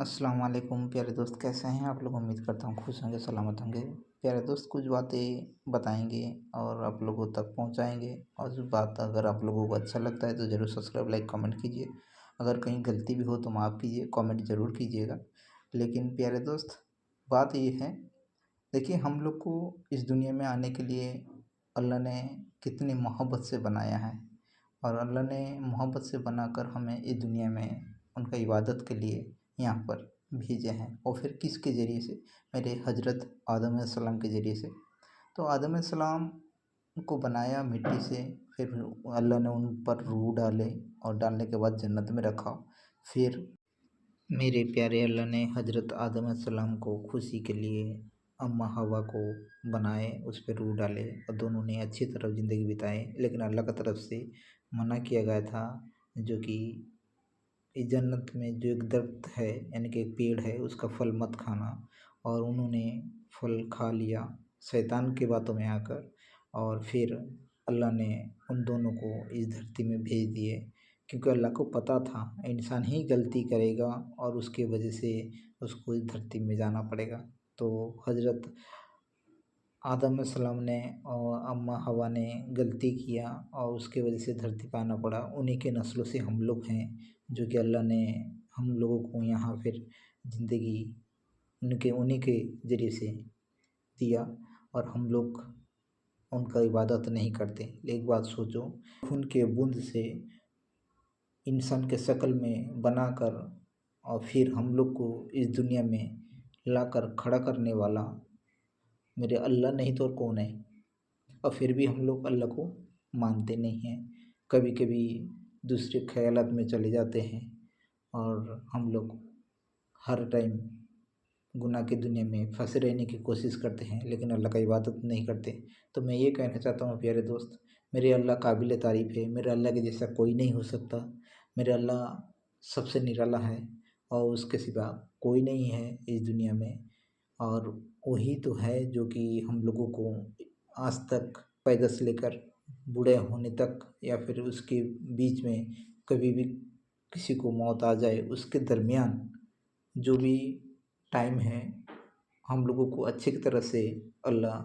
अस्सलाम वालेकुम प्यारे दोस्त, कैसे हैं आप लोग। उम्मीद करता हूँ खुश होंगे, सलामत होंगे। प्यारे दोस्त, कुछ बातें बताएंगे और आप लोगों तक पहुँचाएंगे। और जो बात अगर आप लोगों को अच्छा लगता है तो ज़रूर सब्सक्राइब, लाइक, कमेंट कीजिए। अगर कहीं गलती भी हो तो माफ़ कीजिए, कमेंट ज़रूर कीजिएगा। लेकिन प्यारे दोस्त, बात ये है, देखिए हम लोग को इस दुनिया में आने के लिए अल्लाह ने कितनी मोहब्बत से बनाया है। और अल्लाह ने मोहब्बत से बनाकर हमें इस दुनिया में उनका इबादत के लिए यहाँ पर भेजे हैं। और फिर किसके ज़रिए से? मेरे हज़रत आदम अलैहिस्सलाम के ज़रिए से। तो आदम अलैहिस्सलाम को बनाया मिट्टी से, फिर अल्लाह ने उन पर रूह डाले और डालने के बाद जन्नत में रखा। फिर मेरे प्यारे अल्लाह ने हज़रत आदम अलैहिस्सलाम को खुशी के लिए अम्मा हवा को बनाए, उस पर रूह डाले और दोनों ने अच्छी तरह ज़िंदगी बिताए। लेकिन अल्लाह की तरफ से मना किया गया था, जो कि इस जन्नत में जो एक दरख्त है, यानी कि एक पेड़ है, उसका फल मत खाना। और उन्होंने फल खा लिया शैतान की बातों में आकर। और फिर अल्लाह ने उन दोनों को इस धरती में भेज दिए, क्योंकि अल्लाह को पता था इंसान ही गलती करेगा और उसके वजह से उसको इस धरती में जाना पड़ेगा। तो हज़रत आदम अलैहिस्सलाम ने और अम्मा हवा ने गलती किया और उसके वजह से धरती पर आना पड़ा। उन्हीं के नस्लों से हम लोग हैं, जो कि अल्लाह ने हम लोगों को यहाँ फिर ज़िंदगी उन्हीं के ज़रिए से दिया। और हम लोग उनका इबादत नहीं करते। एक बात सोचो, खून के बूंद से इंसान के शक्ल में बनाकर और फिर हम लोग को इस दुनिया में लाकर खड़ा करने वाला मेरे अल्लाह नहीं तो और कौन है। और फिर भी हम लोग अल्लाह को मानते नहीं हैं, कभी कभी दूसरे ख्यालात में चले जाते हैं और हम लोग हर टाइम गुनाह की दुनिया में फंसे रहने की कोशिश करते हैं, लेकिन अल्लाह का इबादत नहीं करते। तो मैं ये कहना चाहता हूँ प्यारे दोस्त, मेरे अल्लाह काबिल तारीफ़ है। मेरे अल्लाह के जैसा कोई नहीं हो सकता। मेरे अल्लाह सबसे निराला है और उसके सिवा कोई नहीं है इस दुनिया में। और वही तो है जो कि हम लोगों को आज तक पैदा से लेकर बूढ़े होने तक, या फिर उसके बीच में कभी भी किसी को मौत आ जाए, उसके दरमियान जो भी टाइम है, हम लोगों को अच्छी तरह से अल्लाह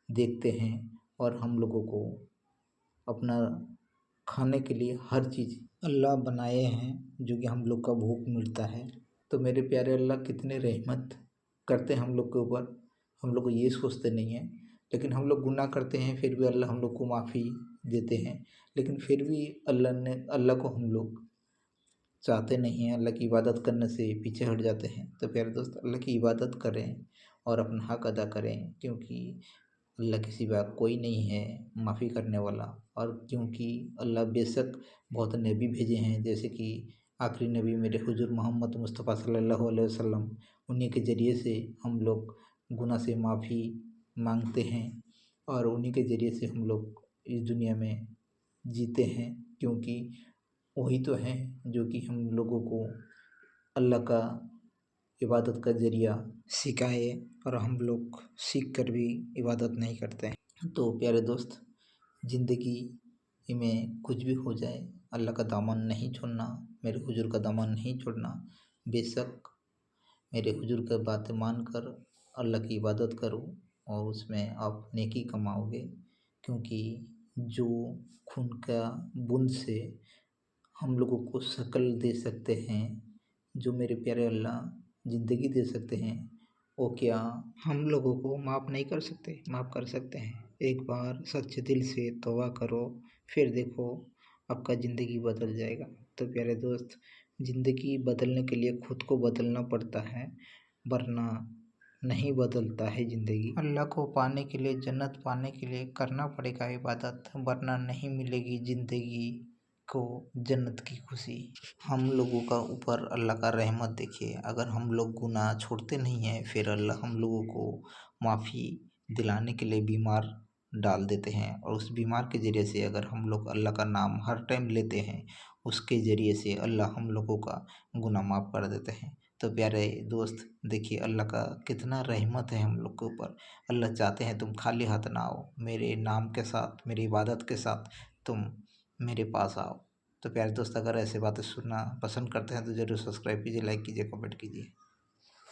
देखते हैं। और हम लोगों को अपना खाने के लिए हर चीज़ अल्लाह बनाए हैं, जो कि हम लोग का भूख मिलता है। तो मेरे प्यारे अल्लाह कितने रहमत करते हैं हम लोग के ऊपर, हम लोग को ये सोचते नहीं हैं। लेकिन हम लोग गुनाह करते हैं, फिर भी अल्लाह हम लोग को माफ़ी देते हैं। लेकिन फिर भी अल्लाह को हम लोग चाहते नहीं हैं, अल्लाह की इबादत करने से पीछे हट जाते हैं। तो प्यारे दोस्त, अल्लाह की इबादत करें और अपना हक अदा करें, क्योंकि अल्लाह के सिवा कोई नहीं है माफ़ी करने वाला। और क्योंकि अल्लाह बेशक बहुत नबी भेजे हैं, जैसे कि आखिरी नबी मेरे हुजूर मोहम्मद मुस्तफ़ा सल्लल्लाहु अलैहि वसल्लम, उन्हीं के ज़रिए से हम लोग गुनाह से माफ़ी मांगते हैं और उन्हीं के ज़रिए से हम लोग इस दुनिया में जीते हैं। क्योंकि वही तो हैं जो कि हम लोगों को अल्लाह का इबादत का ज़रिया सिखाए, और हम लोग सीख कर भी इबादत नहीं करते हैं। तो प्यारे दोस्त, ज़िंदगी में कुछ भी हो जाए, अल्लाह का दामन नहीं छोड़ना, मेरे हुजूर का दामन नहीं छोड़ना। बेशक मेरे हुजूर की बातें मानकर अल्लाह की इबादत करो और उसमें आप नेकी कमाओगे। क्योंकि जो खून का बूंद से हम लोगों को शक्ल दे सकते हैं, जो मेरे प्यारे अल्लाह ज़िंदगी दे सकते हैं, वो क्या हम लोगों को माफ़ नहीं कर सकते? माफ़ कर सकते हैं। एक बार सच्चे दिल से तौबा करो, फिर देखो आपका ज़िंदगी बदल जाएगा। तो प्यारे दोस्त, ज़िंदगी बदलने के लिए खुद को बदलना पड़ता है, वरना नहीं बदलता है ज़िंदगी। अल्लाह को पाने के लिए, जन्नत पाने के लिए करना पड़ेगा इबादत, वरना नहीं मिलेगी ज़िंदगी को जन्नत की खुशी। हम लोगों का ऊपर अल्लाह का रहमत देखिए, अगर हम लोग गुनाह छोड़ते नहीं हैं, फिर अल्लाह हम लोगों को माफ़ी दिलाने के लिए बीमार डाल देते हैं। और उस बीमार के ज़रिए से अगर हम लोग अल्लाह का नाम हर टाइम लेते हैं, उसके ज़रिए से अल्लाह हम लोगों का गुनाह माफ़ कर देते हैं। तो प्यारे दोस्त, देखिए अल्लाह का कितना रहमत है हम लोग के ऊपर। अल्लाह चाहते हैं तुम खाली हाथ ना आओ, मेरे नाम के साथ, मेरी इबादत के साथ तुम मेरे पास आओ। तो प्यारे दोस्त, अगर ऐसे बातें सुनना पसंद करते हैं तो ज़रूर सब्सक्राइब कीजिए, लाइक कीजिए, कमेंट कीजिए।